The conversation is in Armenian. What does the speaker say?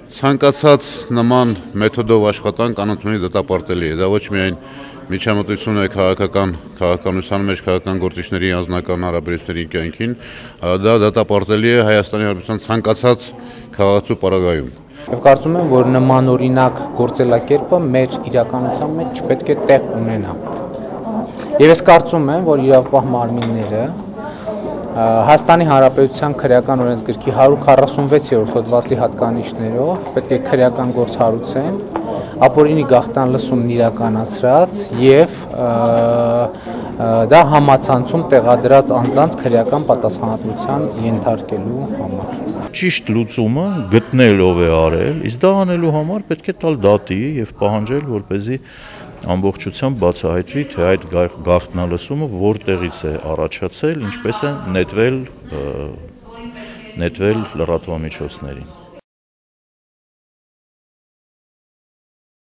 Ցանկացած նման մեթոդով աշխատանք անընդունելի դատապարտելի է։ Դա ոչ միայն միջամտություն է քաղաքականության մեջ քաղաքական գործիչների անձնական հարաբերությունների կյանքին, դա դատապարտելի է Հայաստանի Հանրապետության ցանկացած քաղաքացու պարագայում։ Եվ կարծում եմ, որ նմանօրինակ գործելակերպը մեր իրականության մեջ չպետք է տեղ ունենա։ Եվ ես կարծում եմ, որ իրավապահ մարմինները Հայաստանի Հանրապետության քրեական օրենսգրքի 146-րդ հոդվածի հատկանիշներով պետք է քրեական գործ հարուցեն, ապօրինի գաղթան լսումն իրականացրած եւ դա համացանցում տեղադրած անձանց քրեական պատասխանատվության ենթարկելու համար։ Ճիշտ լուծումը գտնելով է արել, իսկ դա անելու համար պետք է տալ դատի եւ պահանջել, որպեսզի ամբողջությամբ բացահայտվի, թե այդ գաղտնալսումը որտեղից է առաջացել, ինչպես է նետվել լրատվամիջոցներին։